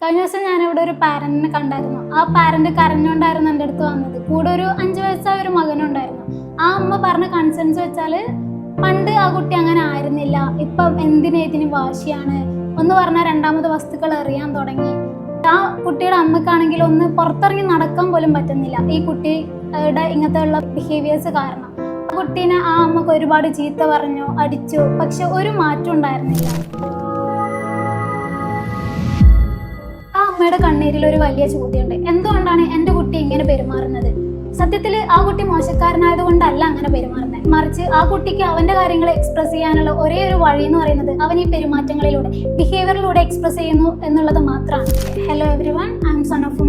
കഴിഞ്ഞ ദിവസം ഞാനിവിടെ ഒരു പാരന്റിനെ കണ്ടായിരുന്നു. ആ പാരന്റ് കരഞ്ഞുകൊണ്ടായിരുന്നു എൻ്റെ അടുത്ത് വന്നത്. കൂടെ ഒരു 5 വയസ്സായ ഒരു മകനുണ്ടായിരുന്നു. ആ അമ്മ പറഞ്ഞ കൺസേൺസ് വെച്ചാല് പണ്ട് ആ കുട്ടി അങ്ങനെ ആയിരുന്നില്ല, ഇപ്പം ഇതിന് വാശിയാണ് ഒന്ന് പറഞ്ഞാൽ രണ്ടാമത് വസ്തുക്കൾ എറിയാൻ തുടങ്ങി. ആ കുട്ടിയുടെ അമ്മക്കാണെങ്കിൽ ഒന്ന് പുറത്തിറങ്ങി നടക്കാൻ പോലും പറ്റുന്നില്ല ഈ കുട്ടിയുടെ ഇങ്ങനത്തെ ഉള്ള ബിഹേവിയേഴ്സ് കാരണം. ആ കുട്ടീനെ ആ അമ്മക്ക് ഒരുപാട് ചീത്ത പറഞ്ഞു, അടിച്ചു, പക്ഷെ ഒരു മാറ്റം ഉണ്ടായിരുന്നില്ല. ആ അമ്മയുടെ കണ്ണീരിൽ ഒരു വലിയ ചോദ്യമുണ്ട്, എന്തുകൊണ്ടാണ് എൻ്റെ കുട്ടി ഇങ്ങനെ പെരുമാറുന്നത്? സത്യത്തിൽ ആ കുട്ടി മോശക്കാരനായത് കൊണ്ടല്ല അങ്ങനെ പെരുമാറുന്നത്, മറിച്ച് ആ കുട്ടിക്ക് അവന്റെ കാര്യങ്ങൾ എക്സ്പ്രസ് ചെയ്യാനുള്ള ഒരേ ഒരു വഴി എന്ന് പറയുന്നത് അവൻ ഈ പെരുമാറ്റങ്ങളിലൂടെ, ബിഹേവിയറിലൂടെ എക്സ്പ്രസ് ചെയ്യുന്നു എന്നുള്ളത് മാത്രമാണ്. Hello everyone, I am son of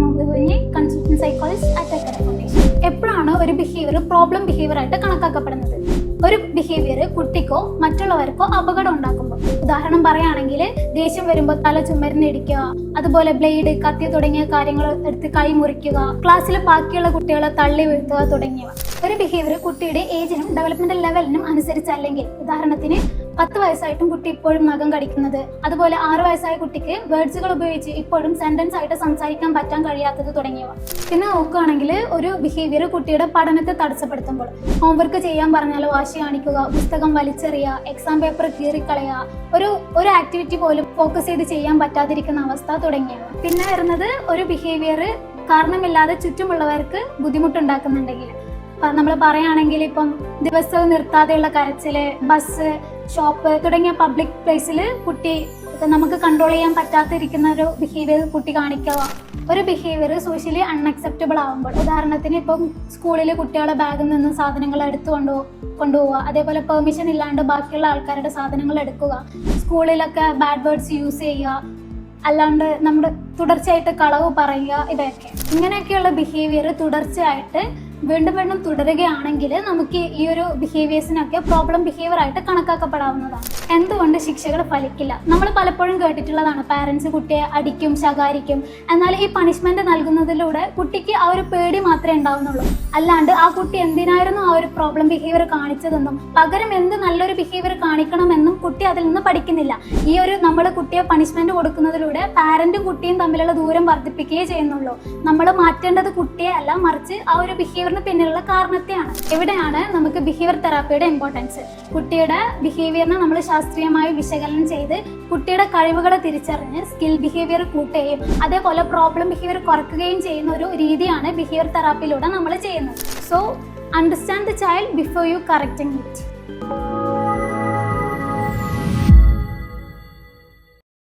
consultant psychologist at academic foundation. എപ്പോഴാണ് ഒരു ബിഹേവിയർ പ്രോബ്ലം ബിഹേവിയർ ആയിട്ട് കണക്കാക്കപ്പെടുന്നത്? ഒരു ബിഹേവിയർ കുട്ടിക്കോ മറ്റുള്ളവർക്കോ അപകടം ഉണ്ടാക്കുമ്പോൾ. ഉദാഹരണം പറയുകയാണെങ്കിൽ ദേഷ്യം വരുമ്പോൾ തല ചുമരിനിടിക്കുക, അതുപോലെ ബ്ലേഡ്, കത്തി തുടങ്ങിയ കാര്യങ്ങൾ എടുത്ത് കൈ മുറിക്കുക, ക്ലാസ്സിൽ ബാക്കിയുള്ള കുട്ടികളെ തള്ളി വീഴ്ത്തുക തുടങ്ങിയവ. ഒരു ബിഹേവിയർ കുട്ടിയുടെ ഏജിനും ഡെവലപ്മെന്റൽ ലെവലിനും അനുസരിച്ചല്ലെങ്കിൽ, ഉദാഹരണത്തിന് 10 വയസ്സായിട്ടും കുട്ടി ഇപ്പോഴും നഖം കടിക്കുന്നത്, അതുപോലെ 6 വയസ്സായ കുട്ടിക്ക് വേർഡ്സുകൾ ഉപയോഗിച്ച് ഇപ്പോഴും സെന്റൻസ് ആയിട്ട് സംസാരിക്കാൻ പറ്റാൻ കഴിയാത്തത് തുടങ്ങിയവ. പിന്നെ നോക്കുകയാണെങ്കിൽ ഒരു ബിഹേവിയർ കുട്ടിയുടെ പഠനത്തെ തടസ്സപ്പെടുത്തുമ്പോൾ, ഹോംവർക്ക് ചെയ്യാൻ പറഞ്ഞാൽ വാശി കാണിക്കുക, പുസ്തകം വലിച്ചെറിയുക, എക്സാം പേപ്പർ കീറിക്കളയുക, ഒരു ആക്ടിവിറ്റി പോലും ഫോക്കസ് ചെയ്ത് ചെയ്യാൻ പറ്റാതിരിക്കുന്ന അവസ്ഥ തുടങ്ങിയവ. പിന്നെ വരുന്നത് ഒരു ബിഹേവിയർ കാരണമില്ലാതെ ചുറ്റുമുള്ളവർക്ക് ബുദ്ധിമുട്ടുണ്ടാക്കുന്നുണ്ടെങ്കിൽ, നമ്മൾ പറയുകയാണെങ്കിൽ ഇപ്പം ദിവസവും നിർത്താതെയുള്ള കരച്ചില്, ബസ്, ഷോപ്പ് തുടങ്ങിയ പബ്ലിക് പ്ലേസിൽ കുട്ടി നമുക്ക് കൺട്രോൾ ചെയ്യാൻ പറ്റാതിരിക്കുന്ന ഒരു ബിഹേവിയർ കുട്ടി കാണിക്കുക. ഒരു ബിഹേവിയർ സോഷ്യലി അൺഅക്സെപ്റ്റബിൾ ആകുമ്പോൾ, ഉദാഹരണത്തിന് ഇപ്പം സ്കൂളിൽ കുട്ടികളുടെ ബാഗിൽ നിന്ന് സാധനങ്ങൾ എടുത്തു കൊണ്ടുപോവുക, അതേപോലെ പെർമിഷൻ ഇല്ലാണ്ട് ബാക്കിയുള്ള ആൾക്കാരുടെ സാധനങ്ങൾ എടുക്കുക, സ്കൂളിലൊക്കെ ബാഡ് വേർഡ്സ് യൂസ് ചെയ്യുക, അല്ലാണ്ട് നമ്മുടെ തുടർച്ചയായിട്ട് കളവ് പറയുക, ഇവയൊക്കെ. ഇങ്ങനെയൊക്കെയുള്ള ബിഹേവിയർ തുടർച്ചയായിട്ട് വീണ്ടും തുടരുകയാണെങ്കിൽ നമുക്ക് ഈ ഒരു ബിഹേവിയേഴ്സിനൊക്കെ പ്രോബ്ലം ബിഹേവിയർ ആയിട്ട് കണക്കാക്കപ്പെടാവുന്നതാണ്. എന്തുകൊണ്ട് ശിക്ഷകൾ ഫലിക്കില്ല? നമ്മൾ പലപ്പോഴും കേട്ടിട്ടുള്ളതാണ്, പാരൻസ് കുട്ടിയെ അടിക്കും, ശകാരിക്കും. എന്നാൽ ഈ പണിഷ്മെന്റ് നൽകുന്നതിലൂടെ കുട്ടിക്ക് ആ ഒരു പേടി മാത്രമേ ഉണ്ടാവുന്നുള്ളൂ, അല്ലാണ്ട് ആ കുട്ടി എന്തിനായിരുന്നു ആ ഒരു പ്രോബ്ലം ബിഹേവിയർ കാണിച്ചതെന്നും പകരം എന്ത് നല്ലൊരു ബിഹേവിയർ കാണിക്കണമെന്നും കുട്ടി അതിൽ നിന്ന് പഠിക്കുന്നില്ല. ഈ ഒരു നമ്മൾ കുട്ടിയെ പണിഷ്മെന്റ് കൊടുക്കുന്നതിലൂടെ പാരന്റും കുട്ടിയും തമ്മിലുള്ള ദൂരം വർദ്ധിപ്പിക്കുകയേ ചെയ്യുന്നുള്ളൂ. നമ്മൾ മാറ്റേണ്ടത് കുട്ടിയെ അല്ല, മറിച്ച് ആ ഒരു ബിഹേവിയർ പിന്നിലുള്ള കാരണത്തെയാണ്. എവിടെയാണ് നമുക്ക് ബിഹേവിയർ തെറാപ്പിയുടെ ഇമ്പോർട്ടൻസ്? കുട്ടിയുടെ ബിഹേവിയറിനെ നമ്മൾ ശാസ്ത്രീയമായി വിശകലനം ചെയ്ത് കുട്ടിയുടെ കഴിവുകളെ തിരിച്ചറിഞ്ഞ് സ്കിൽ ബിഹേവിയർ കൂട്ടുകയും അതേപോലെ പ്രോബ്ലം ബിഹേവിയർ കുറയ്ക്കുകയും ചെയ്യുന്ന ഒരു രീതിയാണ് ബിഹേവിയർ തെറാപ്പിയിലൂടെ നമ്മൾ ചെയ്യുന്നത്. So understand the child before you correcting it.